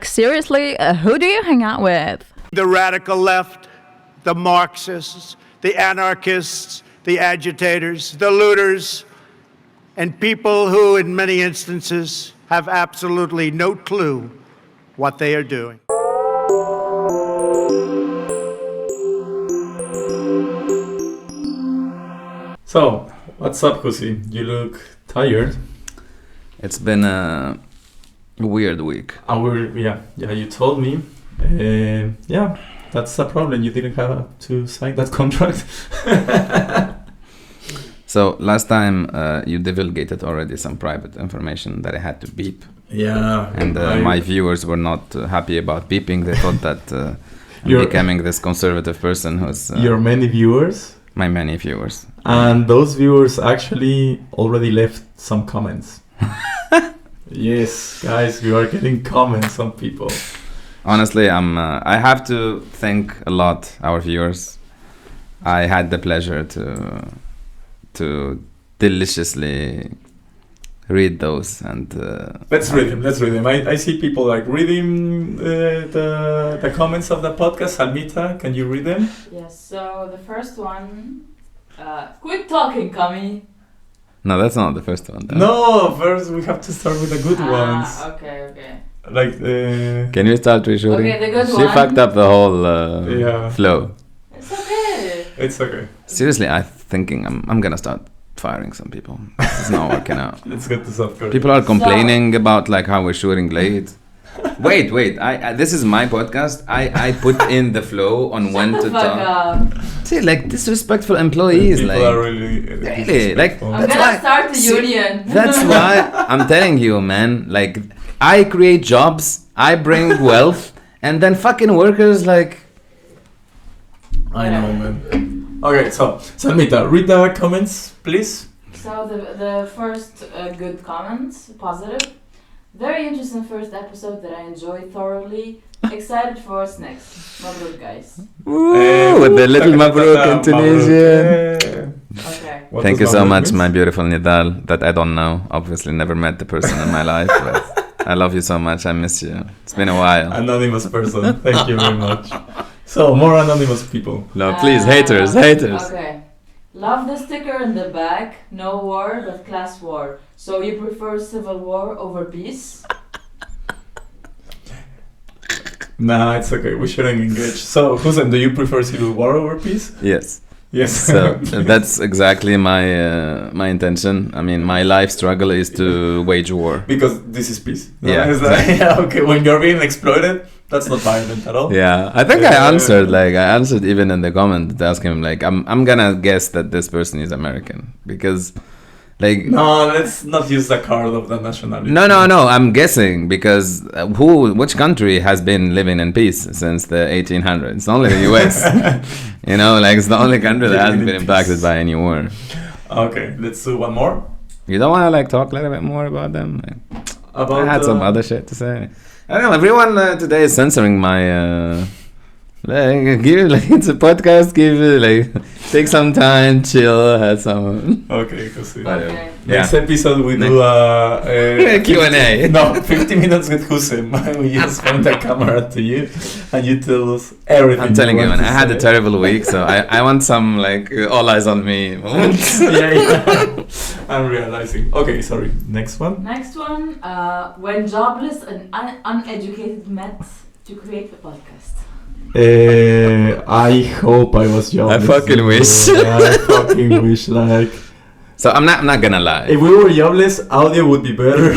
Seriously, who do you hang out with? The radical left, the Marxists, the anarchists, the agitators, the looters, and people who, in many instances, have absolutely no clue what they are doing. So, what's up, Husi? You look tired. It's been a weird week. You told me. That's a problem. You didn't have to sign that contract. So last time you divulgated already some private information that I had to beep. Yeah. And my viewers were not happy about beeping. They thought that I'm becoming this conservative person who's... your many viewers? My many viewers. And those viewers actually already left some comments. Yes, guys, we are getting comments on people. Honestly, I have to thank a lot our viewers. I had the pleasure to deliciously read those and let's read them. I see people like reading the comments of the podcast. Almita, can you read them? Yes, so the first one, quit talking, Kami. No, that's not the first one though. No, first we have to start with the good ones. Okay. Like can you start reshooting? Okay, the good she one. fucked up the whole flow. It's okay. Seriously, I'm thinking I'm gonna start firing some people. It's not working out. Let's get this off. People are complaining about like how we're shooting late. Wait. I this is my podcast. I put in the flow on when to talk. See, like disrespectful employees. People like are really like. I'm gonna start the union. That's why I'm telling you, man. Like I create jobs, I bring wealth, and then fucking workers like. I know, man. Okay, so Salmita, read the comments, please. So the first good comment, positive. Very interesting first episode that I enjoyed thoroughly. Excited for what's next. Mabruk, guys. With the little Mabruk in Tunisia. Okay. Thank you so much, my beautiful Nidal, that I don't know. Obviously, never met the person in my life, but I love you so much. I miss you. It's been a while. Anonymous person. Thank you very much. So, more anonymous people. No, please, haters. Okay. Love the sticker in the back. No war, but class war. So you prefer civil war over peace? Nah, it's okay. We shouldn't engage. So, Hussein, do you prefer civil war over peace? Yes. Yes. So that's exactly my intention. I mean, my life struggle is to wage war. Because this is peace. No? Yeah. Exactly. Yeah. Okay. When you're being exploited, that's not violent at all. Yeah. I think I answered even in the comment asking him like I'm gonna guess that this person is American because. Like no, let's not use the card of the nationality. No. I'm guessing because which country has been living in peace since the 1800s? It's only the U.S. You know, like it's the only country that hasn't been impacted by any war. Okay, let's do one more. You don't want to like talk a little bit more about them? Like, about I had some other shit to say. I don't know. Everyone today is censoring my. It's a podcast. Take some time, chill, have some. Okay, Husi. Okay. Next episode we do Q&A. No, 50 minutes with Hussein. We just point the camera to you, and you tell us everything. I'm telling you, man. I had a terrible week, so I want some like all eyes on me moments. Yeah. I'm realizing. Okay, sorry. Next one. When jobless and uneducated met to create the podcast. I hope I was jobless. I fucking wish. I fucking wish, like. So I'm not gonna lie. If we were jobless, audio would be better.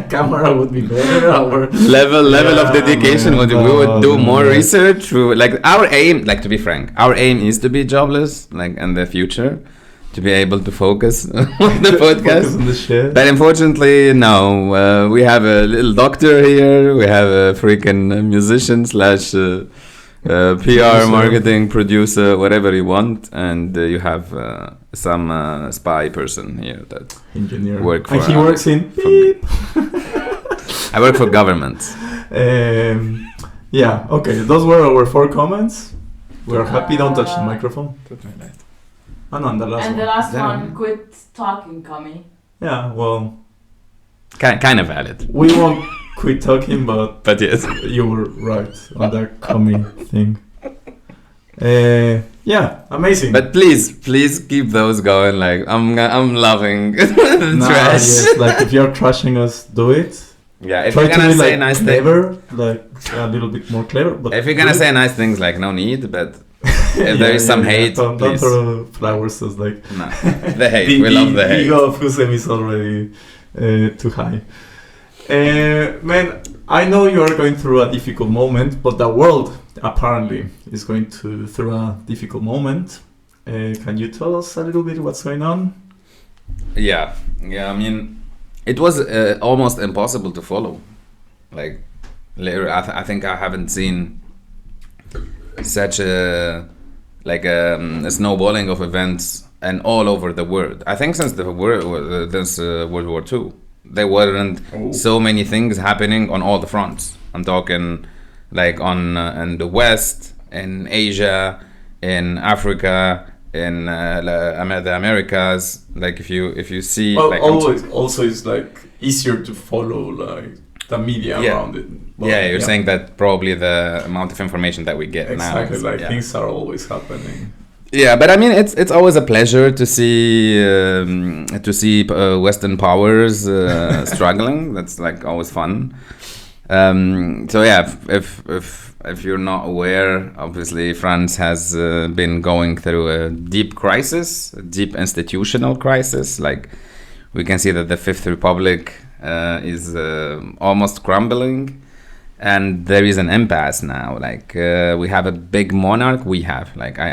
Camera would be better. Our level of dedication we would do more research. Like our aim, like to be frank, our aim is to be jobless, like in the future, to be able to focus on the podcast. Focus on the shit. But unfortunately, no. We have a little doctor here. We have a freaking musician / PR, marketing, producer, whatever you want, and you have some spy person here that engineer work for. And he works in beep. I work for government. Yeah. Okay. Those were our 4 comments. We're happy. Don't touch the microphone. Oh, no, and the last one, quit talking, Kami. Yeah. Well. Kind of valid. We won't quit talking, but yes. you were right on that coming thing. Yeah, amazing. But please keep those going. Like I'm loving the trash. Yes, like if you're trashing us, do it. Yeah, if Try you're to gonna be say like nice clever, like a little bit more clever. But if you're gonna say nice things, like no need. But if there is some hate, don't please. throw flowers. It's like No, the hate. We love the hate. ego of Hussein is already too high. Man, I know you are going through a difficult moment, but the world apparently is going through a difficult moment. Can you tell us a little bit what's going on? Yeah. I mean, it was almost impossible to follow. Like, later, I think I haven't seen such a snowballing of events and all over the world. I think since World War II, there weren't so many things happening on all the fronts. I'm talking like in the West, in Asia, in Africa, in the Americas. Like if you see, Well, like always also it's like easier to follow like the media around it. But, you're saying that probably the amount of information that we get exactly, now. like things are always happening. Yeah, but I mean, it's always a pleasure to see Western powers struggling. That's like always fun. So yeah, if you're not aware, obviously France has been going through a deep crisis, a deep institutional crisis. Like we can see that the Fifth Republic is almost crumbling. And there is an impasse now. Like we have a big monarch. I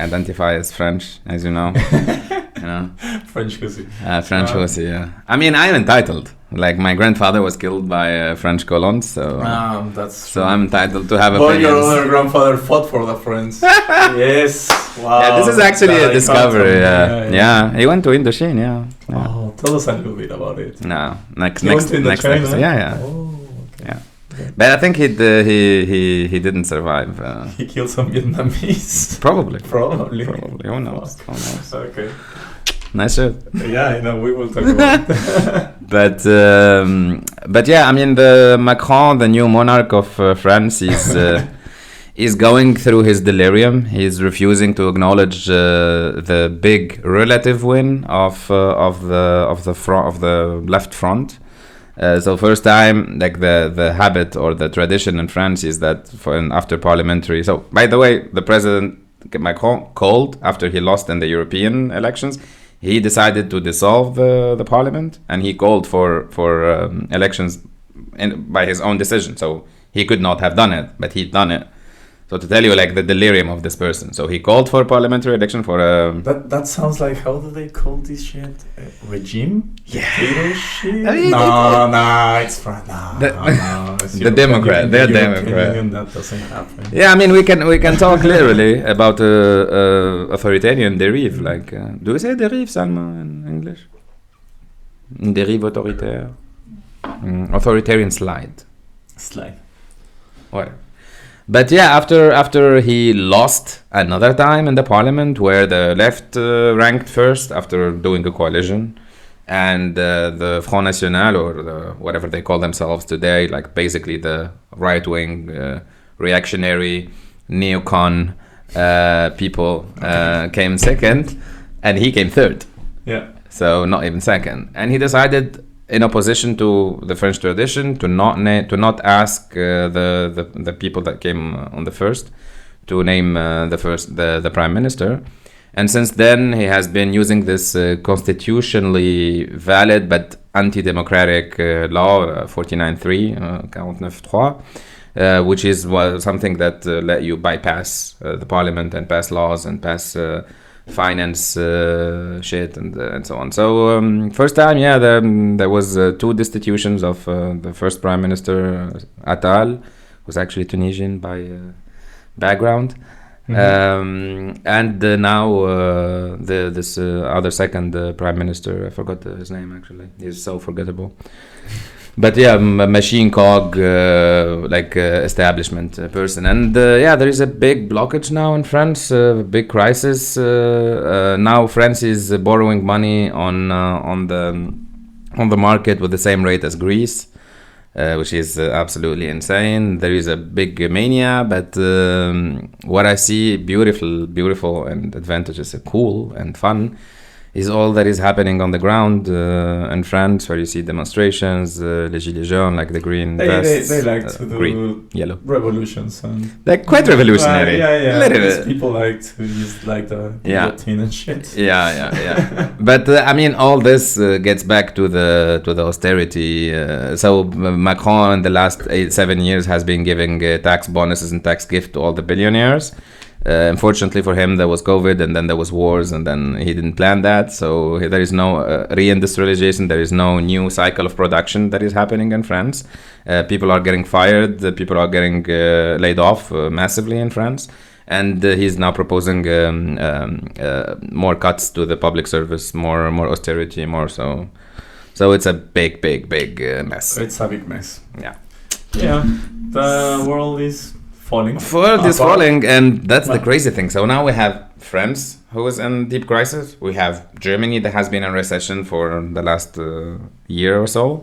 identify as French, as you know. French Hussy. French Hussy, yeah. I mean, I'm entitled. Like my grandfather was killed by French colons, so I'm entitled to have But opinions. your other grandfather fought for the French. Yes. Wow. Yeah, this is actually a discovery. Yeah, he went to Indochine. Yeah. Oh, tell us a little bit about it. No, next China? episode. Yeah. Oh, okay. Yeah. But I think he didn't survive. He killed some Vietnamese. Probably. Who knows? Okay. Nice shirt. Yeah, I know. We will talk about it. But yeah, I mean, the Macron, the new monarch of France, is going through his delirium. He's refusing to acknowledge the big relative win of the left front. So first time, like the habit or the tradition in France is that after parliamentary. So by the way, the president Macron called after he lost in the European elections. He decided to dissolve the parliament, and he called for elections by his own decision. So he could not have done it, but he'd done it. So to tell you like the delirium of this person. So he called for parliamentary election for That sounds like, how do they call this shit? Regime? Yeah. Dictatorship? I mean, it's France. The Democrat. They're Democrat. That doesn't happen. Yeah, I mean we can talk literally about authoritarian derive. Like, do we say derive, Salma, in English? Derive autoritaire. Authoritarian slide. What? But yeah, after he lost another time in the parliament, where the left ranked first after doing a coalition, and the Front National, or whatever they call themselves today, like basically the right-wing reactionary neocon people came second, and he came third. Yeah. So not even second, and he decided, in opposition to the French tradition, to not ask the people that came on the first to name the prime minister, and since then he has been using this constitutionally valid but anti-democratic law 49.3 49.3, which is something that let you bypass the parliament and pass laws and pass finance shit and so on. So first time, there was 2 destitutions of the first prime minister, Attal, who's actually Tunisian by background, and now this other second prime minister, I forgot his name actually. He's so forgettable. But yeah, machine cog, establishment person. And there is a big blockage now in France, big crisis. Now France is borrowing money on the market with the same rate as Greece. which is absolutely insane. There is a big mania, but what I see beautiful and advantages, cool and fun, is all that is happening on the ground in France, where you see demonstrations, les gilets jaunes, like the green vests. They like to do green, yellow revolutions. And they're quite revolutionary. Yeah. A little bit. People like to use like the guillotine and shit. Yeah. But I mean, all this gets back to the austerity. So Macron in the last 7 years has been giving tax bonuses and tax gift to all the billionaires. Unfortunately for him, there was COVID, and then there was wars, and then he didn't plan that. So there is no reindustrialization. There is no new cycle of production that is happening in France. People are getting fired. People are getting laid off massively in France. And he's now proposing more cuts to the public service, more austerity, more so. So it's a big mess. It's a big mess. Yeah. The world is falling. World is falling, and that's the crazy thing. So now we have France, who is in deep crisis. We have Germany, that has been in recession for the last year or so.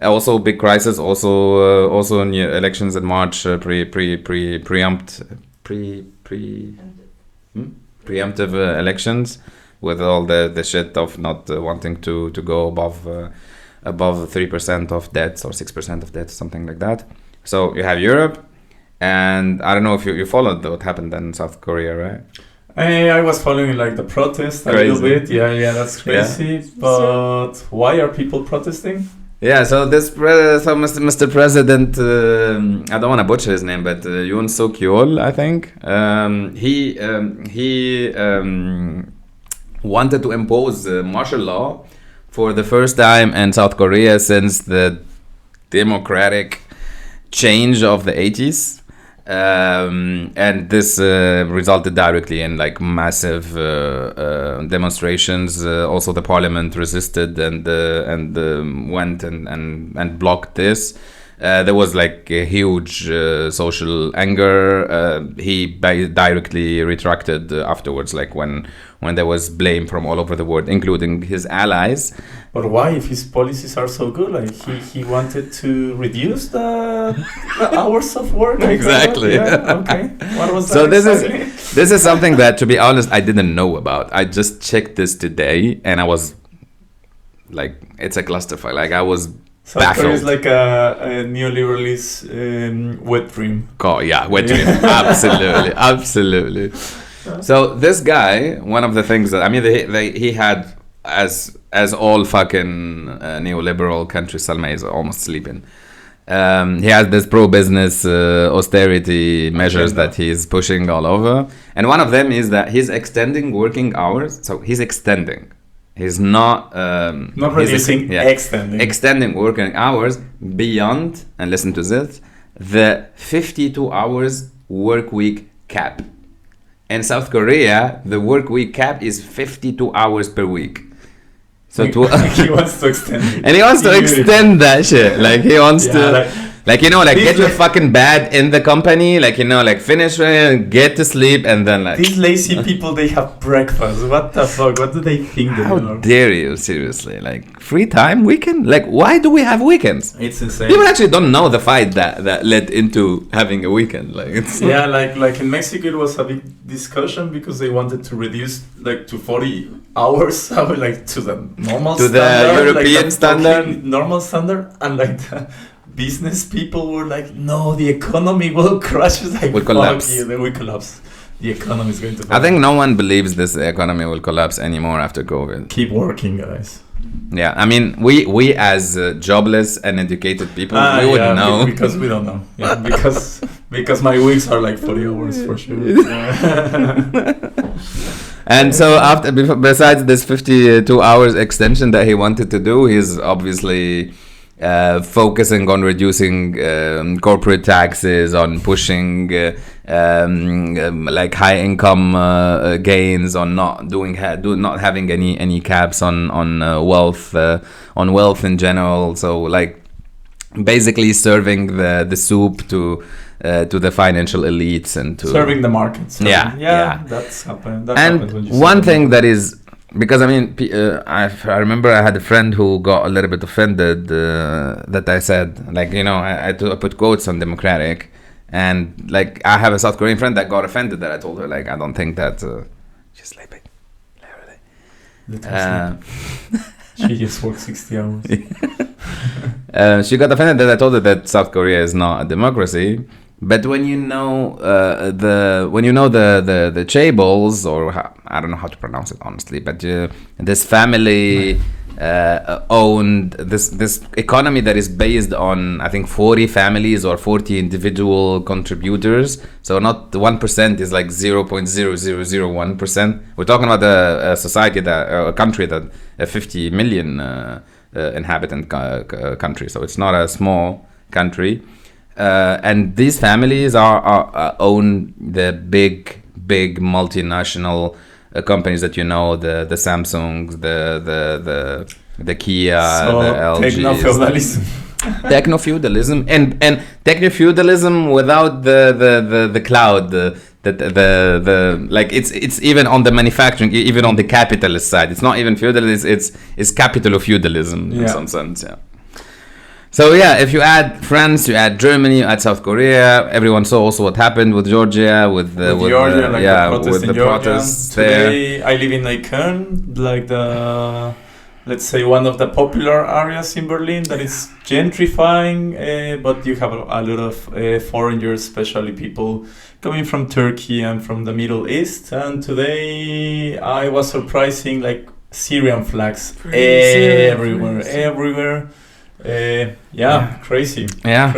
Also big crisis. Also new elections in March. Preemptive elections, with all the shit of not wanting to go above 3% of debt or 6% of debt, something like that. So you have Europe. And I don't know if you followed what happened in South Korea, right? I was following like the protest a little bit. Yeah, that's crazy. Yeah. But why are people protesting? Yeah, so Mr. President, I don't want to butcher his name, but Yoon Suk Yeol, I think, he wanted to impose martial law for the first time in South Korea since the democratic change of the 80s. And this resulted directly in like massive demonstrations. Also, the parliament resisted and went and blocked this. There was like a huge social anger. He directly retracted afterwards, like when there was blame from all over the world, including his allies. But why, if his policies are so good? Like he wanted to reduce the hours of work. Exactly. Yeah, okay. What was that? So this is something that, to be honest, I didn't know about. I just checked this today, and I was like, it's a clusterfuck. Like I was South Korea is like a neoliberalist wet dream. Oh yeah, wet dream. Absolutely. So this guy, one of the things that he had, as all fucking neoliberal countries, Salma is almost sleeping. He has this pro-business austerity measures that he's pushing all over, and one of them is that he's extending working hours. So he's extending. He's not reducing, extending working hours beyond, and listen to this, the 52 hours work week cap. In South Korea, the work week cap is 52 hours per week. So he wants to extend it. And he wants to extend that shit. Like he wants to get your fucking bed in the company, finish it, get to sleep, and then these lazy people, they have breakfast. What the fuck? What do they think? How dare you? Seriously, free time, weekend. Why do we have weekends? It's insane. People actually don't know the fight that led into having a weekend. Like in Mexico, it was a big discussion because they wanted to reduce to 40 hours, to the normal to standard, the European standard, normal standard, and the business people were like, no, the economy will crash. Will collapse. Yeah, will collapse. The economy is going to fall. I think no one believes this economy will collapse anymore after COVID. Keep working, guys. Yeah, I mean, we as jobless and educated people, we wouldn't know. Because we don't know. Yeah, because my weeks are 40 hours for sure. And so besides this 52 hours extension that he wanted to do, he's obviously focusing on reducing corporate taxes, on pushing high income gains, on not having any caps on wealth in general. So basically serving the soup to the financial elites and to serving the markets. Yeah. That's happened. And one thing that is because I mean, I remember I had a friend who got a little bit offended that I said, like, you know, I put quotes on democratic, and like I have a South Korean friend that got offended that I told her, like, I don't think that she's sleeping. She just worked 60 hours. She got offended that I told her that South Korea is not a democracy. But when you know the chaebols, or I don't know how to pronounce it honestly, but this family owned this economy that is based on, I think, 40 families or 40 individual contributors. So not 1% is like 0.0001%. We're talking about a society a country that a 50 million inhabitant country. So it's not a small country. And these families are own the big multinational companies that you know, the Samsungs, the Kia, So the LGs. techno-feudalism. and techno-feudalism without the cloud, the like it's even on the manufacturing, even on the capitalist side. It's not even feudalism. It's capital of feudalism in some sense. Yeah. So yeah, if you add France, you add Germany, you add South Korea. Everyone saw also what happened with Georgia, with Georgia, the protests there. Today, I live in like Köln, like let's say one of the popular areas in Berlin that is gentrifying, but you have a lot of foreigners, especially people coming from Turkey and from the Middle East. And today I was surprising like Syrian flags everywhere. Crazy. Yeah.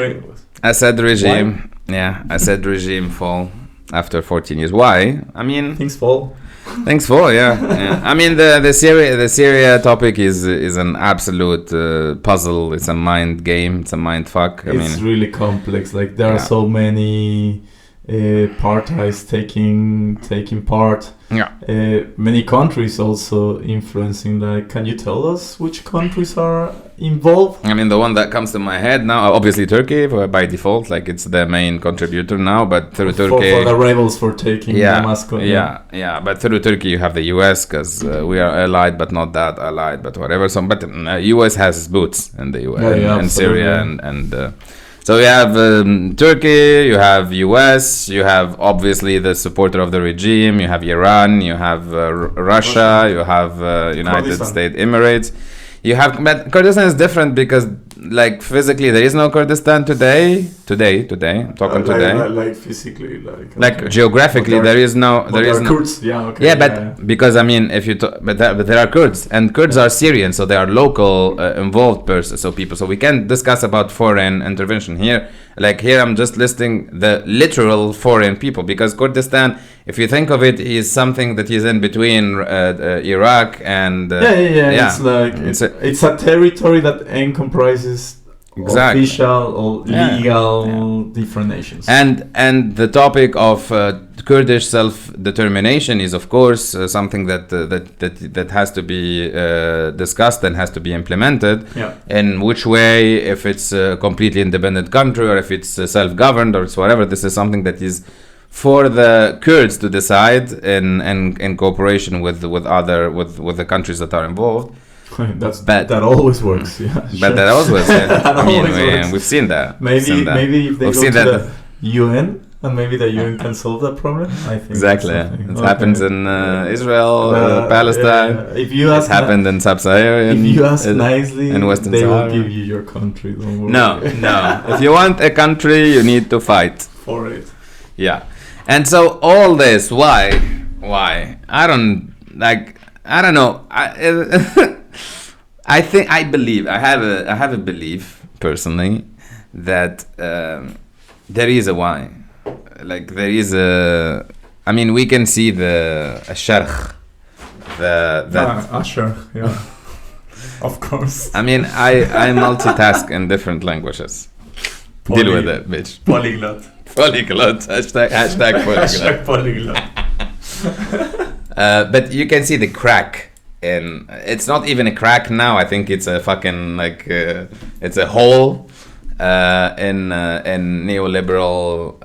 Assad regime. Why? Yeah, Assad regime fall after 14 years. Why? I mean, things fall. Things fall. Yeah. I mean, the Syria topic is an absolute puzzle. It's a mind game. It's a mind fuck. It's really complex. Like there are so many parties taking part. Yeah. Many countries also influencing. Like, can you tell us which countries are involved? I mean, the one that comes to my head now, obviously Turkey by default, like it's the main contributor now. But through Turkey, for the rebels for taking Damascus. Yeah. But through Turkey, you have the U.S. because we are allied, but not that allied, but whatever. So, but U.S. has boots in the U.S. and Syria and. So you have Turkey, you have US, you have obviously the supporter of the regime, you have Iran, you have Russia, you have United States Emirates. You have, but Kurdistan is different because, like, physically there is no Kurdistan today. I'm talking today. Like physically, like geographically, there is no. There is Kurds. Yeah. Okay. Yeah, but because I mean, if you but there are Kurds, and Kurds are Syrian, so they are local involved persons. So people. So we can discuss about foreign intervention here. Like here, I'm just listing the literal foreign people because Kurdistan, if you think of it, is something that is in between Iraq and It's like it's a territory that comprises official or legal different nations. And the topic of Kurdish self-determination is of course something that has to be discussed and has to be implemented. In which way, if it's a completely independent country or if it's self-governed or it's whatever, this is something that is for the Kurds to decide in cooperation with the countries that are involved. That always works. But that always works. We've seen that. Maybe if they go to the UN, and maybe the UN can solve that problem. I think exactly. It happens in Israel, Palestine. If you ask, it happened in Sub-Sahara. If you ask nicely, in Western they Sahara. will give you your country. Don't worry. No. If you want a country, you need to fight for it. Yeah, and so all this, why? I don't know. I have a belief personally that there is a why. Like there is a. I mean, we can see the sharh. Sure, yeah. Of course. I mean, I multitask in different languages. Deal with it, bitch. Polyglot. Hashtag polyglot. But you can see the crack. And it's not even a crack now. I think it's a fucking it's a hole in neoliberal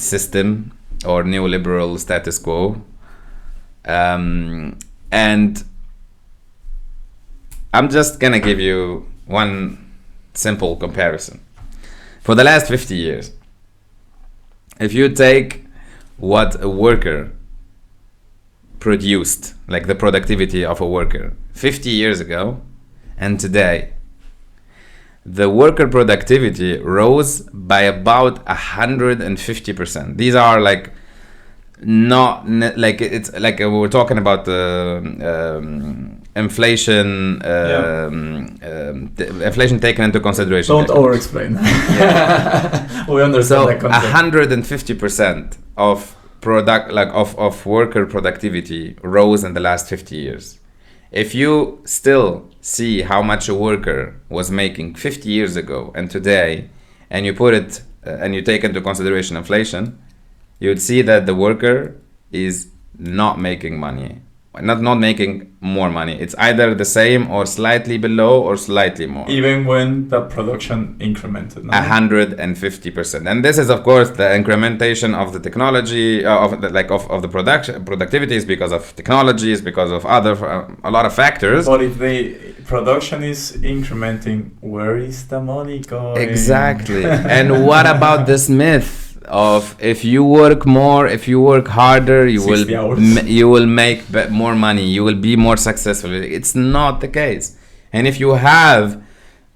system or neoliberal status quo. And And I'm just gonna give you one simple comparison. For the last 50 years, if you take what a worker produced, like the productivity of a worker 50 years ago and today, the worker productivity rose by about 150%. These are like like it's like we were talking about the inflation, inflation taken into consideration. Don't over-explain. We understand that concept. 150% of of worker productivity rose in the last 50 years. If you still see how much a worker was making 50 years ago and today, and you put it and you take into consideration inflation, you would see that the worker is not making money, not making more money. It's either the same or slightly below or slightly more. Even when the production incremented. 150%. And this is, of course, the incrementation of the technology, of the productivities because of technologies, because of a lot of factors. But if the production is incrementing, where is the money going? Exactly. And what about this myth of if you work more, if you work harder, you will make more money, you will be more successful? It's not the case. And if you have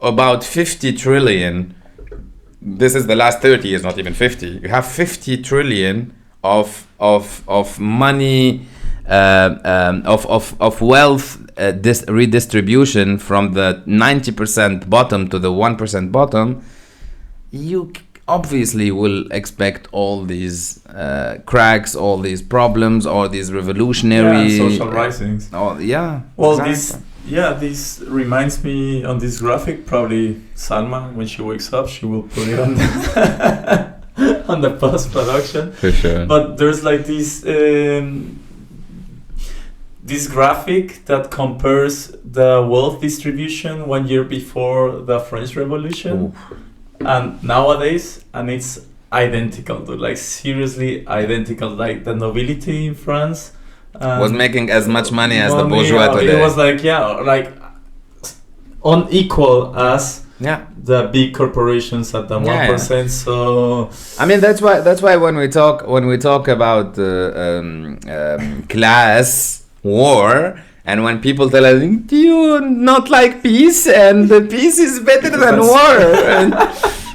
about 50 trillion, this is the last 30 years, not even 50, you have 50 trillion of money, of wealth redistribution from the 90% bottom to the 1% bottom, you obviously will expect all these cracks, all these problems, all these revolutionary social risings. Well, exactly. This reminds me on this graphic. Probably Salma, when she wakes up, she will put it on the, on the post production. For sure. But there's like this graphic that compares the wealth distribution 1 year before the French Revolution. Ooh. And nowadays, and it's identical, dude, like seriously identical. Like the nobility in France was making as much money as the bourgeois today. It was like unequal as the big corporations at the 1%. So I mean that's why when we talk about class war. And when people tell us, do you not like peace? And the peace is better than war. And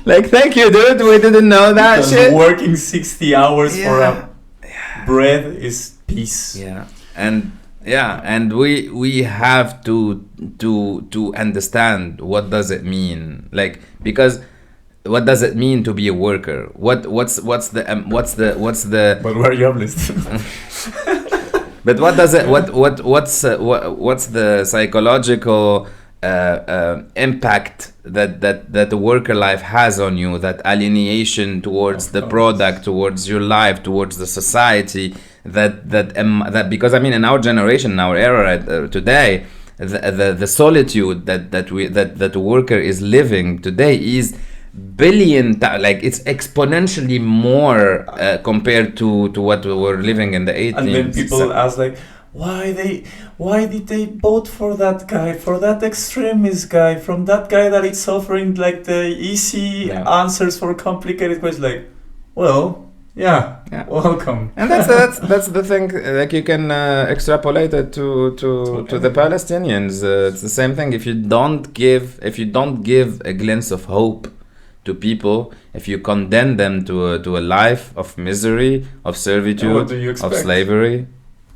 like, thank you, dude. We didn't know that because shit. Working 60 hours for a bread is peace. And we have to understand what does it mean, like, because what does it mean to be a worker? What's the But where are you listening? But what does it? What's the psychological impact that the worker life has on you? That alienation towards the product, towards your life, towards the society. That because I mean, in our generation, in our era today, the solitude that the worker is living today is like it's exponentially more compared to what we were living in the 80s. And then people ask like, why did they vote for that guy, for that extremist guy, from that guy that is offering like the easy answers for complicated questions? Like, well, welcome. And that's the thing. Like you can extrapolate it to the Palestinians. It's the same thing. If you don't give a glimpse of hope to people, if you condemn them to a life of misery, of servitude, of slavery,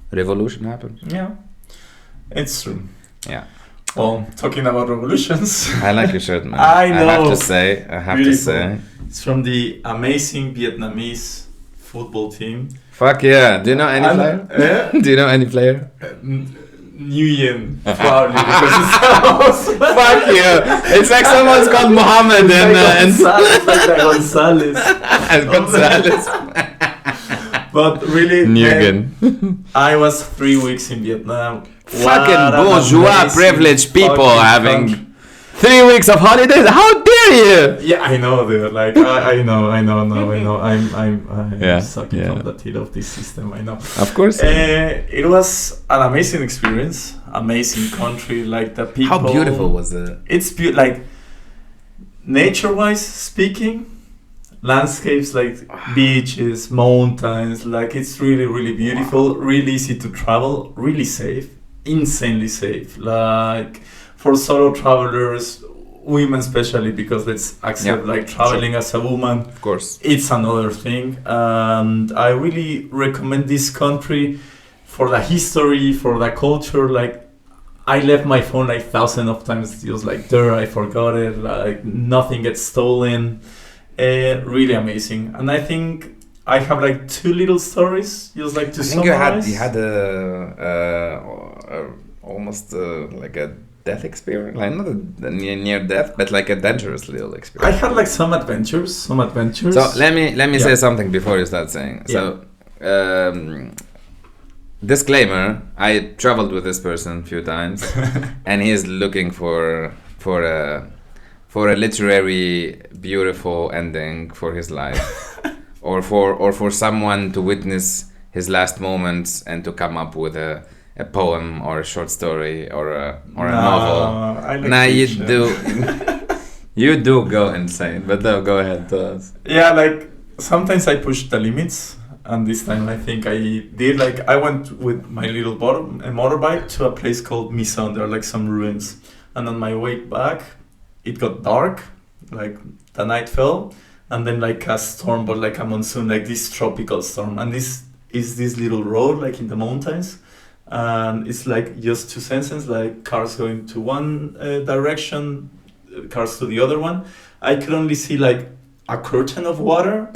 revolution happens. Yeah, it's true. Yeah. Well, talking about revolutions. I like your shirt, man. I know. I have to say. It's from the amazing Vietnamese football team. Fuck yeah. Do you know any player? Do you know any player? Nguyen, probably, because it's fuck you. It's like someone's called Mohammed and Gonzalez. Gonzalez. But really, Nguyen. I was 3 weeks in Vietnam. Fucking bourgeois privileged people having 3 weeks of holidays? How dare you? Yeah, I know, dude. Like, I know. I'm Yeah, sucking yeah. from the teeth of this system. I know. Of course. It was an amazing experience. Amazing country. Like the people. How beautiful was it? It's like nature-wise speaking, landscapes like beaches, mountains. Like it's really, really beautiful. Really easy to travel. Really safe. Insanely safe. Like for solo travelers, women especially, because let's accept like traveling as a woman. Of course. It's another thing, and I really recommend this country for the history, for the culture. Like I left my phone like thousands of times, just like there, I forgot it. Like nothing gets stolen. Really amazing, and I think I have like 2 little stories, just like to I think summarize. you had almost like a death experience, like not a near death, but like a dangerous little I experience. had like some adventures. So let me Yeah. say something before you start saying. So disclaimer: I traveled with this person a few times, and he's looking for a literary beautiful ending for his life, or for someone to witness his last moments and to come up with a poem or a short story or a novel. I like Nah, you fiction. do. You do go insane, but no, go ahead, tell us. Yeah, like sometimes I push the limits, and this time I think I did. Like I went with my little motorbike to a place called Mison. There are like some ruins, and on my way back, it got dark, like the night fell, and then like a storm, but like a monsoon, like this tropical storm, and this is this little road like in the mountains, and it's like just 2 senses, like cars going to one direction, cars to the other one. I could only see like a curtain of water,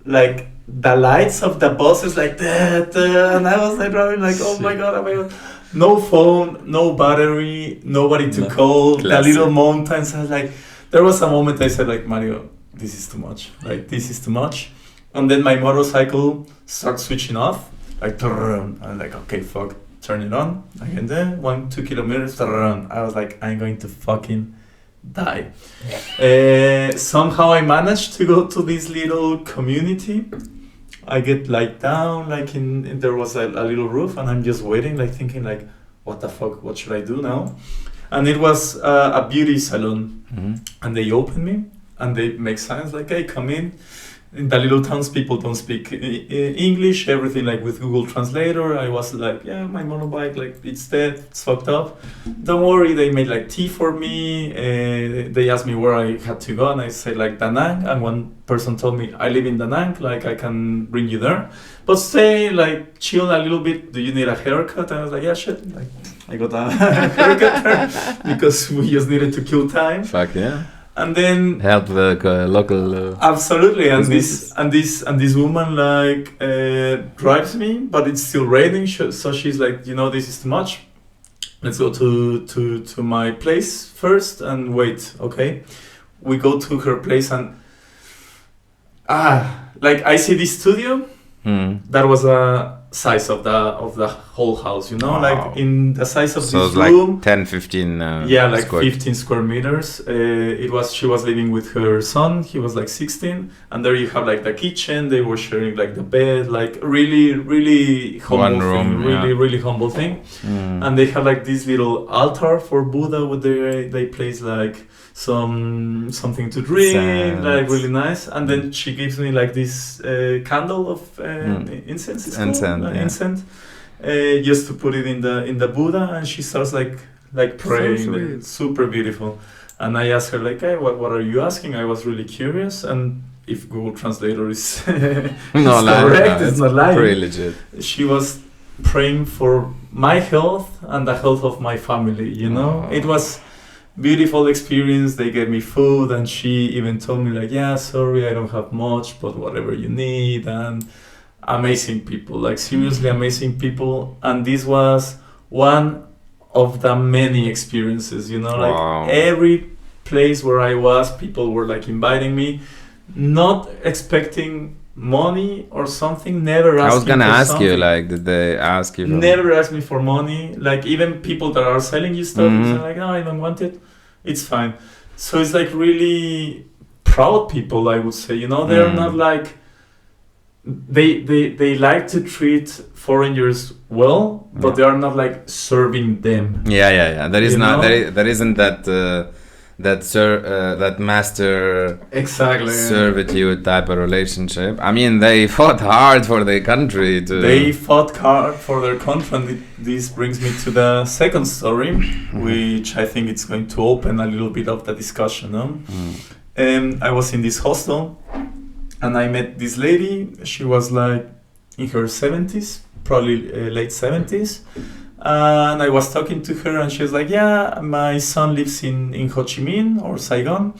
like the lights of the buses, like that, and I was like driving, like oh my god, no phone, no battery, nobody to call. Classic. The little mountains. I was like, there was a moment I said like, Mario, this is too much. Like this is too much. And then my motorcycle starts switching off. Like, I'm like, okay, fuck, turn it on. Again, then 1-2 kilometers. I was like, I'm going to fucking die. Somehow I managed to go to this little community. I get like down, like in there was a little roof, and I'm just waiting, like thinking like, what the fuck, what should I do now? And it was a beauty salon, and they open me and they make signs like, hey, come in. In the little towns, people don't speak English, everything like with Google Translator. I was like, yeah, my motorbike, like it's dead, it's fucked up. Don't worry, they made like tea for me. They asked me where I had to go, and I said like Da Nang. And one person told me, I live in Da Nang, like I can bring you there. But stay, like chill a little bit. Do you need a haircut? And I was like, yeah, shit. Like I got a haircut there because we just needed to kill time. Fuck yeah. And then Help the local. absolutely, and businesses. this woman like drives me, but it's still raining. So she's like, this is too much. Let's go to my place first and wait. Okay, we go to her place, and like I see this studio. That was a size of the whole house, Wow. like in the size of So this it's room. like 10, 15 Like square. 15 square meters. She was living with her son. He was like 16, and there you have like the kitchen. They were sharing like the bed, like really, really humble One room, thing, really, yeah. really humble thing. And they have like this little altar for Buddha, where they place like something to drink, Scents. like really nice. And then she gives me like this candle of incense. It's called? Incense, yeah. Incense. Just to put it in the Buddha, and she starts like praying. sweet. Super beautiful. And I asked her like, hey, what are you asking? I was really curious, and if Google Translator is No, correct, it's not lying. Pretty legit. She was praying for my health and the health of my family. Oh. It was beautiful experience. They gave me food, and she even told me like, yeah, sorry, I don't have much, but whatever you need. And amazing people, like seriously amazing people. And this was one of the many experiences, like Wow. every place where I was, people were like inviting me, not expecting money or something, never asking I was gonna for ask you, something. like, did they ask you? Never ask me for money. Like even people that are selling you stuff, Mhm. they're like, no, I don't want it. it's fine. So it's like really proud people, I would say. You know, they're not like they like to treat foreigners well, but they are not like serving them. Yeah. There is You not know? there isn't that master Exactly. servitude type of relationship. I mean, they fought hard for their country to. They fought hard for their country, and this brings me to the second story, which I think it's going to open a little bit of the discussion. I was in this hostel, and I met this lady. She was like in her 70s, probably late 70s. And I was talking to her, and she was like, yeah, my son lives in Ho Chi Minh or Saigon.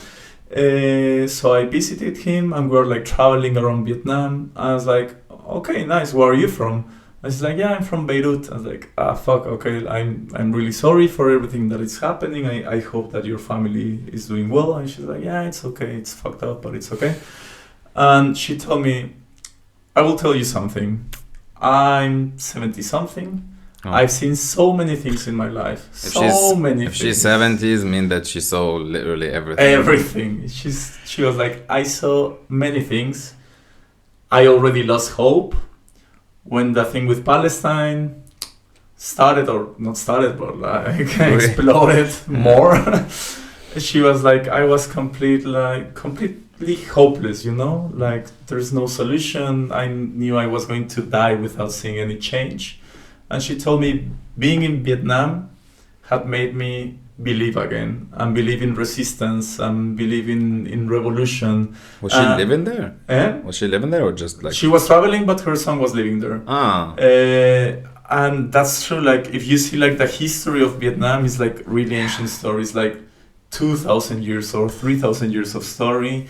So I visited him, and we were like traveling around Vietnam. I was like, okay, nice. Where are you from? I was like, yeah, I'm from Beirut. I was like, fuck, okay, I'm really sorry for everything that is happening. I hope that your family is doing well. And she's like, yeah, it's okay. It's fucked up, but it's okay. And she told me, I will tell you something. I'm 70-something. Oh. I've seen so many things in my life. If she's 70s, mean that she saw literally everything. Everything. She was like, I saw many things. I already lost hope when the thing with Palestine started, or not started, but like exploded more. She was like, I was completely hopeless, you know? Like, there's no solution. I knew I was going to die without seeing any change. And she told me being in Vietnam had made me believe again, and believe in resistance, and believe in revolution. Was she living there? Eh? Was she living there, or just like... She was traveling, but her son was living there. And that's true. Like, if you see like the history of Vietnam, is like really ancient stories, like 2,000 years or 3,000 years of story.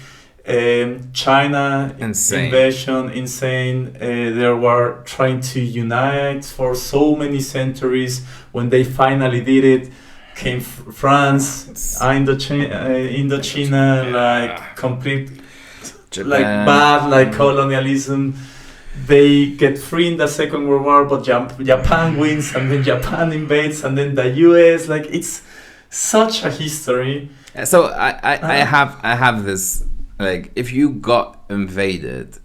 China invasion, insane. They were trying to unite for so many centuries. When they finally did it, came France, Indochina, like complete, Japan. like bad, like colonialism. They get free in the Second World War, but Japan wins, and then Japan invades, and then the US. Like, it's such a history. So I have this. Like, if you got invaded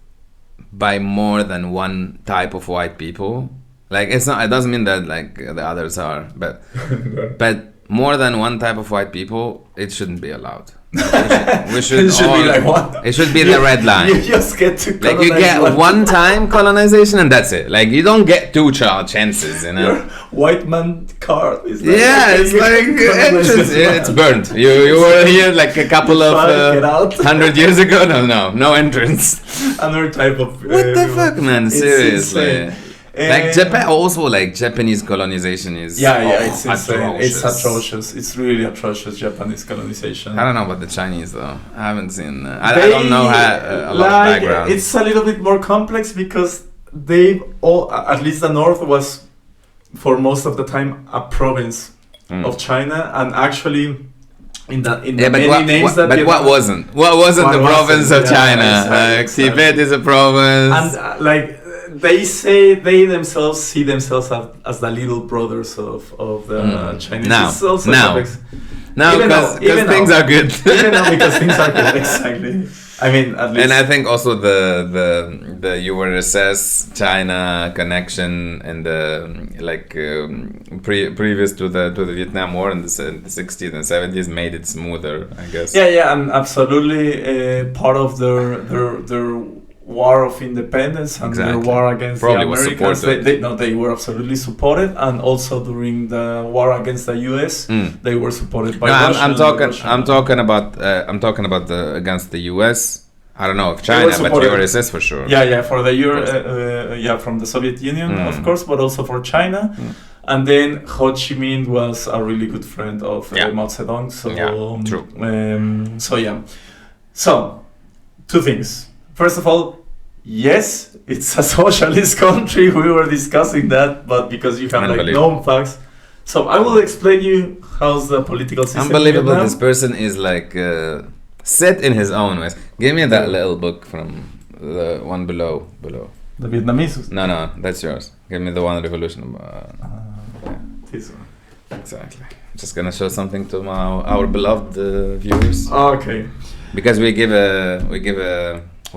by more than one type of white people, like, it doesn't mean that like the others are, but more than one type of white people, it shouldn't be allowed. We should It should be like one. It should be the red line. You just get to like, you get one time colonization, and that's it. Like, you don't get two chances, you know. Your white man card is like, Yeah, okay, it's you like can colonize entrance. this Yeah, one. it's burnt. You were here like a couple of Get out. 100 years ago. No entrance. Another type of What the fuck, man? it's Seriously. insane. Like, Japan also, like, Japanese colonization is It's insane. atrocious. It's atrocious. It's really atrocious, Japanese colonization. I don't know about the Chinese though. I haven't seen. I don't know a lot of background. It's a little bit more complex because they've all, at least the north, was for most of the time a province of China, and actually in the many names that. But what wasn't the province of China? Exactly. Tibet is a province. And like. They themselves see themselves as the little brothers of the Chinese. Now, because things are good. Even now, because things are good, exactly. I mean, at least. And I think also the URSS China connection and the previous to the Vietnam War in the 60s and 70s made it smoother, I guess. Yeah, and absolutely part of their war of independence and their war against the Americans. They were absolutely supported, and also during the war against the US, they were supported by Russia. I'm talking about the against the US. I don't know if China, but URSS for sure. Yeah, for the from the Soviet Union, of course, but also for China. And then Ho Chi Minh was a really good friend of Mao Zedong. So true. So two things. First of all, yes, it's a socialist country. We were discussing that, but because you have like known facts. So I will explain you how's the political system. Unbelievable. This person is like set in his own ways. Give me that little book from the one below. The Vietnamese? No, that's yours. Give me the one revolution. This one. Exactly. just gonna show something to our beloved viewers. Okay. Because we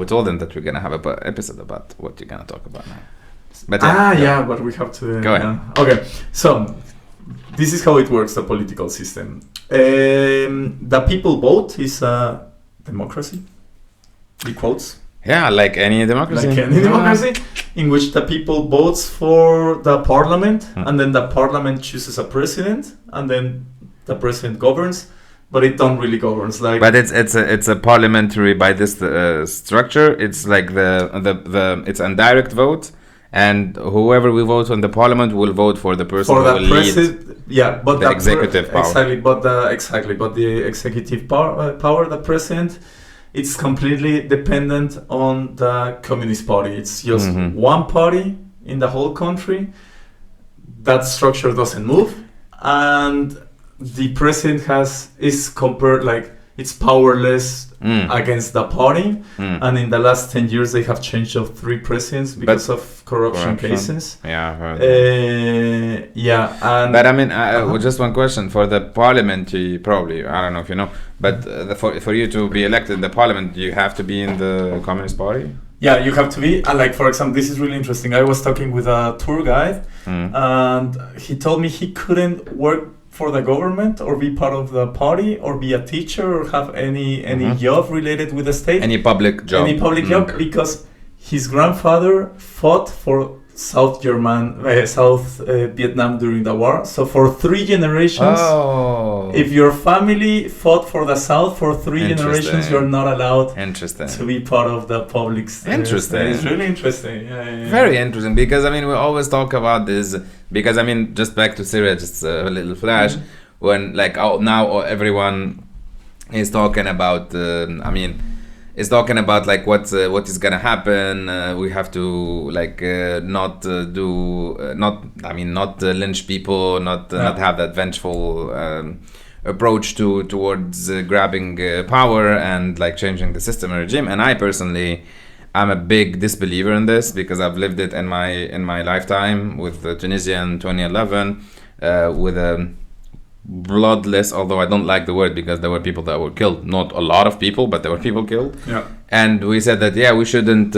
told them that we're gonna have a episode about what you're gonna talk about now. But but we have to. Go ahead. Okay, so this is how it works, the political system. The people vote is a democracy. He quotes. Yeah, like any democracy. Like any democracy, in which the people votes for the parliament, and then the parliament chooses a president, and then the president governs. But it don't really governs like. But it's a parliamentary by this structure. It's like the it's a direct vote, and whoever we vote on the parliament will vote for the person who will lead. Yeah, but the executive power. Exactly, but the executive power, the president, it's completely dependent on the Communist Party. It's just one party in the whole country. That structure doesn't move, and the president is compared like it's powerless against the party, and in the last 10 years they have changed of 3 presidents because of corruption cases. Yeah, I heard. And but I mean, just one question for the parliament. Probably, I don't know if you know, but for you to be elected in the parliament, you have to be in the Communist Party. Yeah, you have to be. And like, for example, this is really interesting. I was talking with a tour guide, and he told me he couldn't work for the government or be part of the party or be a teacher or have any job related with the state. Any public job. Job, because his grandfather fought for South Vietnam during the war. So for 3 generations, if your family fought for the South for 3 generations, you're not allowed to be part of the public. Interesting. It's really interesting. Yeah. Very interesting, because I mean we always talk about this. Because I mean, just back to Syria, just a little flash. When like now everyone is talking about. Is talking about like what is gonna happen. We have to like not lynch people, not have that vengeful approach towards grabbing power and like changing the system and regime. And I personally, I'm a big disbeliever in this because I've lived it in my lifetime with Tunisia in 2011 with a bloodless, although I don't like the word because there were people that were killed. Not a lot of people, but there were people killed. Yeah. And we said that we shouldn't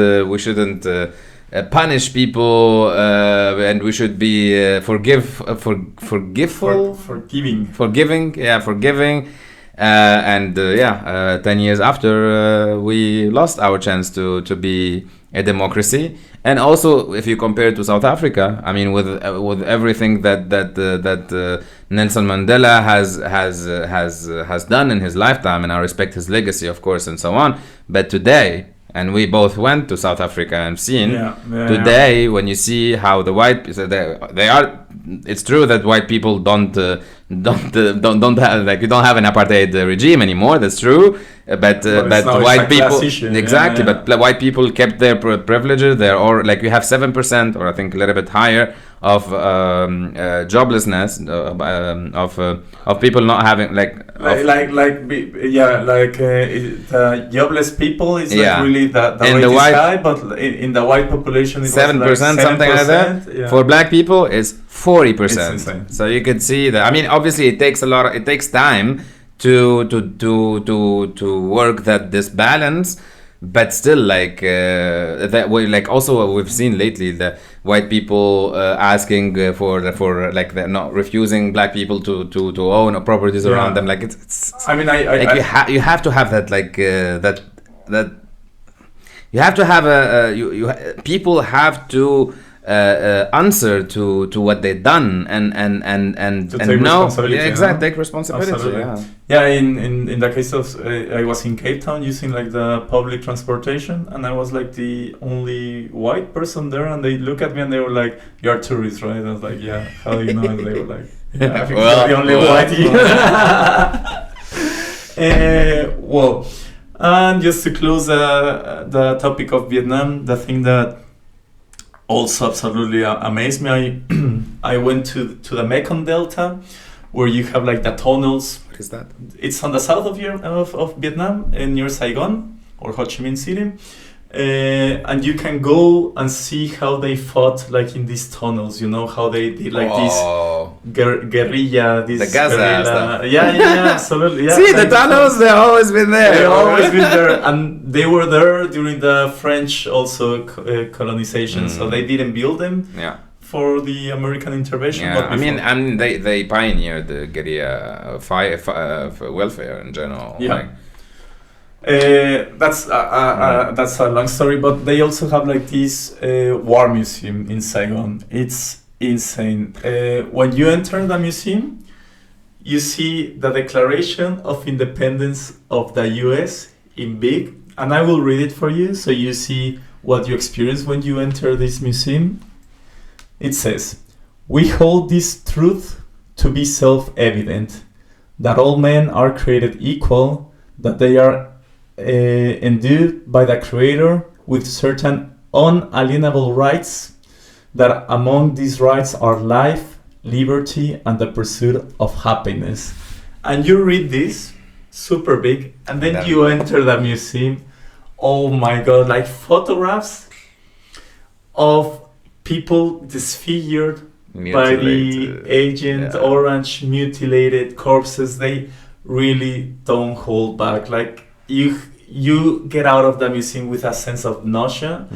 punish people, and we should be forgiving. And 10 years after, we lost our chance to be a democracy. And also, if you compare it to South Africa, I mean, with everything that Nelson Mandela has done in his lifetime, and I respect his legacy, of course, and so on. But today, and we both went to South Africa and seen today, when you see how the white they are. It's true that white people don't have like you don't have an apartheid regime anymore. That's true, but white people But white people kept their privileges. They're all like you have 7% or I think a little bit higher of joblessness of people not having the jobless people is like really the rate is high, but in the white population it's 7%, like 7%, something like that. Yeah. For black people it's 40%. So you could see that. I mean, obviously it takes time to work this balance, but still that way. Like also we've seen lately the white people asking for they're not refusing black people to own properties around them. Like it's I mean you have to have that that you have to have people have to answer to what they've done and take responsibility. Take responsibility. Absolutely. Yeah, in the case of I was in Cape Town using like the public transportation, and I was like the only white person there, and they look at me and they were like, "You're a tourist, right?" I was like, "Yeah, how do you know?" And they were like, "Yeah, I think you're the only white here." And just to close the topic of Vietnam, the thing that also absolutely amazed me, I went to the Mekong Delta, where you have like the tunnels. What is that? It's on the south of Vietnam, near Saigon or Ho Chi Minh City, and you can go and see how they fought like in these tunnels. You know how they did like guerrilla. This The Gaza guerrilla. stuff. Yeah, absolutely. Yeah, See, the like, tunnels, they've always been there. they've always been there, and they were there during the French also colonization. So they didn't build them Yeah. for the American intervention. Yeah, but I mean, before. they pioneered the guerrilla welfare in general. Yeah. Like, That's a long story, but they also have like this war museum in Saigon. It's insane. When you enter the museum, you see the Declaration of Independence of the U.S. in big, and I will read it for you so you see what you experience when you enter this museum. It says, "We hold this truth to be self-evident, that all men are created equal, that they are endued by the Creator with certain unalienable rights, that among these rights are life, liberty, and the pursuit of happiness." And you read this, super big, and then you enter the museum. Oh my God, like photographs of people disfigured by the Agent Orange, mutilated corpses. They really don't hold back. Like you get out of the museum with a sense of nausea.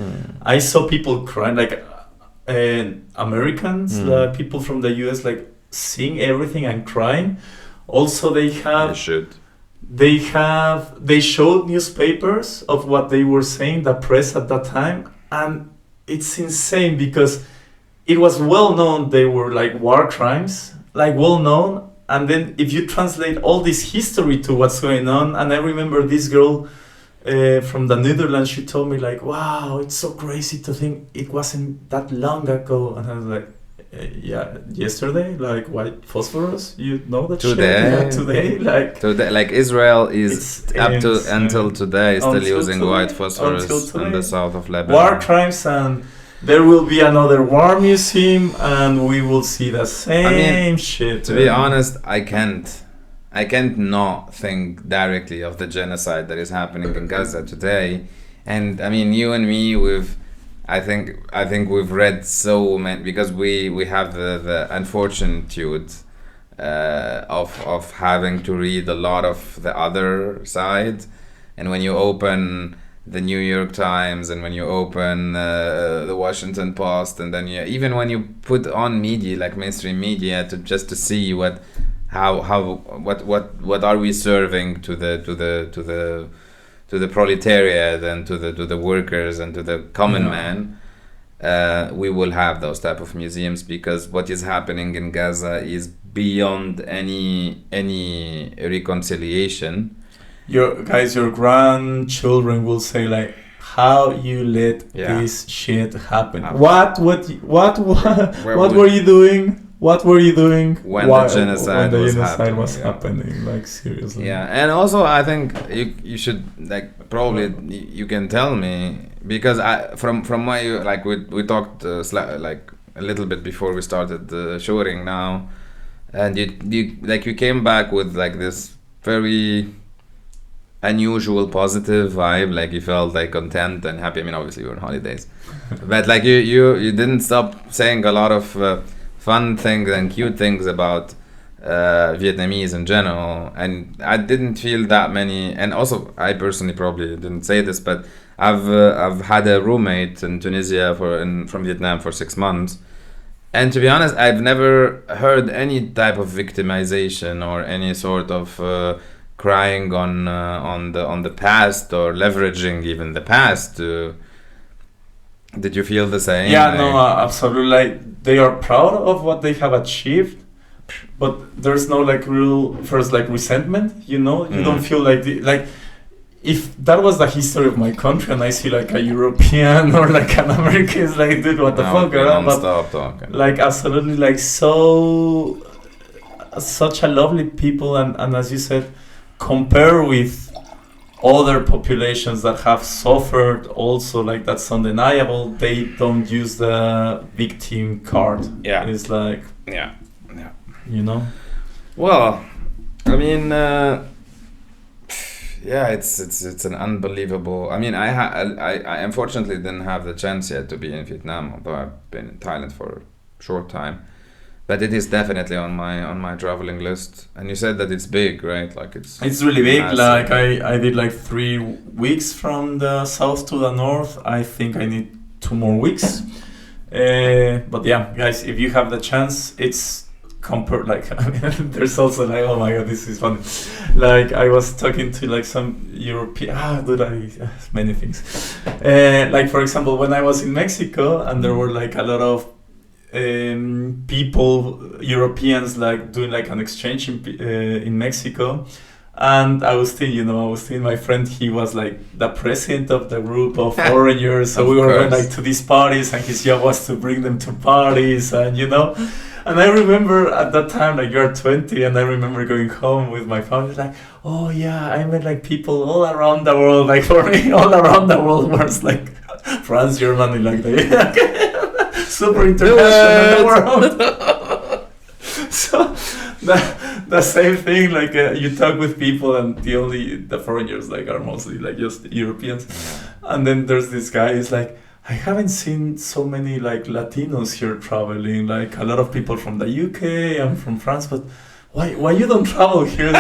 I saw people crying, like Americans, people from the US, like seeing everything and crying. Also, they showed newspapers of what they were saying, the press at that time, and it's insane because it was well known they were like war crimes, like well known. And then if you translate all this history to what's going on, and I remember this girl from the Netherlands, she told me like, wow, it's so crazy to think it wasn't that long ago. And I was like, yeah, yesterday, like white phosphorus, you know that today, shit? Yeah, today, like Israel is until today still until using today, white phosphorus in the south of Lebanon. War crimes, and there will be another war museum, and we will see the same shit. To be honest, I can't not think directly of the genocide that is happening in Gaza today. And I mean, you and me, I think we've read so many, because we have the unfortunate of having to read a lot of the other side. And when you open the New York Times, and when you open the Washington Post, and then even when you put on media like mainstream media to see what are we serving to the proletariat and to the workers and to the common man, we will have those type of museums, because what is happening in Gaza is beyond any reconciliation. Your grandchildren will say like, how you let this shit happen? What were you doing? What were you doing when the genocide was happening? Like, seriously. Yeah, and also I think you should, like, probably you can tell me, because from what you, like, we talked like a little bit before we started the shooting now, and you came back with like this very unusual positive vibe, like you felt like content and happy. I mean, obviously you were on holidays, but like you didn't stop saying a lot of fun things and cute things about Vietnamese in general, and I didn't feel that many. And also, I personally probably didn't say this, but I've had a roommate in Tunisia from Vietnam for 6 months, and to be honest, I've never heard any type of victimization or any sort of crying on the past, or leveraging even the past. Did you feel the same? Yeah, no, absolutely. Like, they are proud of what they have achieved, but there's no like real first like resentment. You know, you don't feel like if that was the history of my country, and I see like a European or like an American, it's like, dude, what the fuck? Stop talking. Like, absolutely, like such a lovely people, and as you said, compare with other populations that have suffered also, like, that's undeniable. They don't use the victim card. Yeah, it's like, yeah, you know. Well, I mean, yeah, it's an unbelievable. I mean, I unfortunately didn't have the chance yet to be in Vietnam, although I've been in Thailand for a short time. But it is definitely on my traveling list. And you said that it's big, right? Like It's really big. massive. Like I did like 3 weeks from the south to the north. I think I need 2 more weeks. But yeah, guys, if you have the chance, it's compared. Like I mean, there's also like, oh my god, this is funny. Like I was talking to like some European. Many things. Like for example, when I was in Mexico, and there were like a lot of people, Europeans, like doing like an exchange in Mexico, and I was thinking, my friend, he was like the president of the group of foreigners, so we were going like to these parties, and his job was to bring them to parties, and and I remember at that time, like you're 20, and I remember going home with my family, like, oh yeah, I met like people all around the world, like for me, all around the world was like France, Germany, like super international in the world. So the same thing, like you talk with people, and the foreigners like are mostly like just Europeans, and then there's this guy. He's like, I haven't seen so many like Latinos here traveling. Like a lot of people from the UK and from France, but why you don't travel here?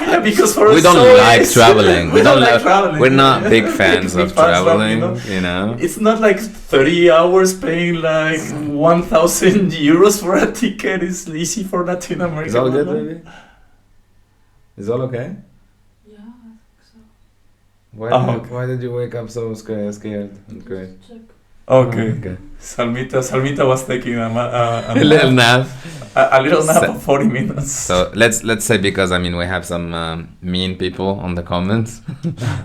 Yeah, because for we us don't so like easy. traveling. We don't like traveling. We're not big fans of traveling. Traveling, It's not like 30 hours paying like 1,000 euros for a ticket. It's easy for Latin America. Is all good, baby? Is all okay? Yeah, I think so. Why did you wake up so scared? Okay. Check. Okay. Salmita was taking A little nap. a little nap of 40 minutes. So let's say, because I mean we have some mean people on the comments.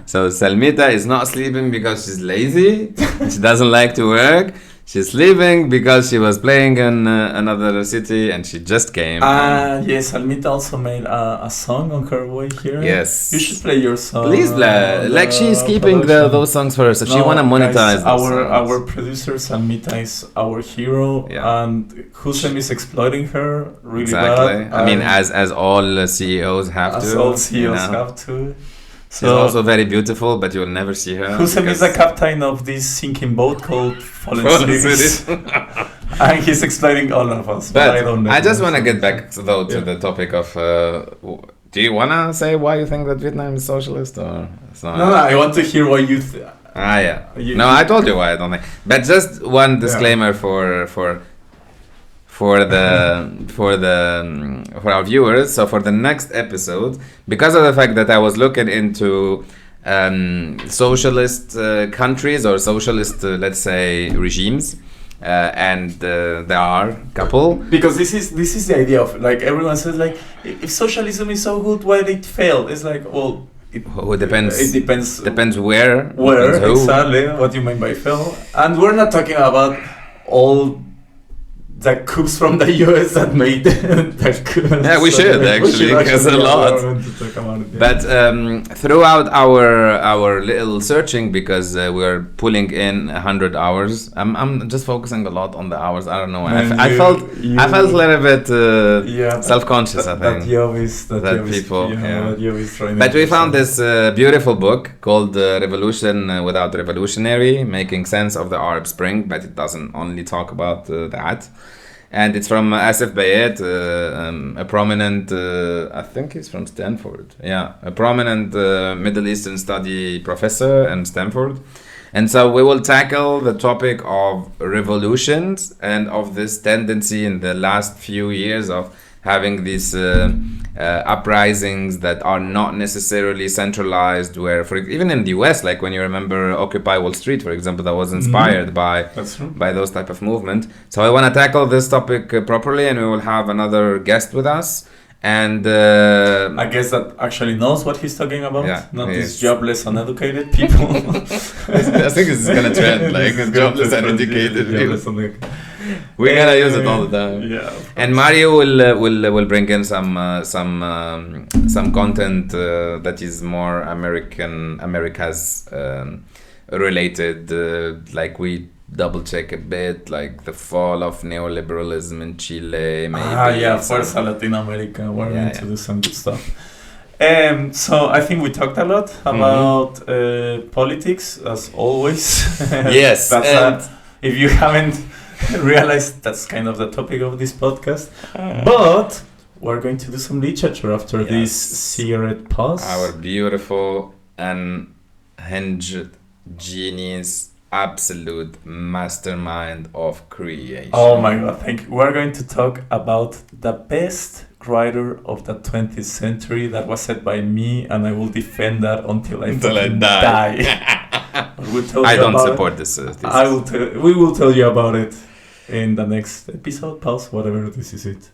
So Salmita is not sleeping because she's lazy. She doesn't like to work. She's sleeping because she was playing in another city and she just came. Yes, Salmita also made a song on her way here. Yes. You should play your song. Please, like she's keeping those songs for herself. She wanna monetize guys, our producer Salmita is our hero, and Hussein is exploiting her really bad. I mean, as all CEOs have to. As all CEOs have to. She's also very beautiful, but you'll never see her. Hussein is the captain of this sinking boat called Fallen Cities. And he's explaining all of us. But I don't know. I just want to get back to the topic of. Do you want to say why you think that Vietnam is socialist, or it's not? No, I want to hear what you. I told you why I don't think. But just one disclaimer for our viewers. So for the next episode, because of the fact that I was looking into socialist countries or socialist, let's say, regimes, and there are a couple. Because this is the idea of, like, everyone says, like, if socialism is so good, why did it fail? It's like, well, it depends. It depends. Depends where. Where depends exactly? What do you mean by fail? And we're not talking about all the coups from the US that made that coup. Yeah, we should actually, because a lot. But throughout our little searching, because we're pulling in 100 hours, I'm just focusing a lot on the hours. I don't know. I felt a little bit self-conscious. I think that people. But we found this beautiful book called "Revolution Without Revolutionary: Making Sense of the Arab Spring," but it doesn't only talk about that. And it's from Asif Bayet, a prominent, I think he's from Stanford. Yeah, a prominent Middle Eastern study professor in Stanford. And so we will tackle the topic of revolutions and of this tendency in the last few years of having these uprisings that are not necessarily centralized, where even in the US, like when you remember Occupy Wall Street, for example, that was inspired by those type of movement. So I want to tackle this topic properly, and we will have another guest with us. And I guess that actually knows what he's talking about, not these jobless, uneducated people. I think this is gonna trend, like jobless, uneducated people. We're gonna use it all the time. Yeah. And Mario will bring in some content that is more America's related. Like we double check a bit, like the fall of neoliberalism in Chile. Maybe. Fuerza Latin America. We're going to do some good stuff. So I think we talked a lot about politics, as always. Yes. If you haven't realize that's kind of the topic of this podcast. But we're going to do some literature after this cigarette pause. Our beautiful unhinged genius, absolute mastermind of creation. Oh my god, thank you. We're going to talk about the best writer of the 20th century that was said by me, and I will defend that until I die. We'll tell I you don't about support it. this. We will tell you about it in the next episode, pause, whatever this is it.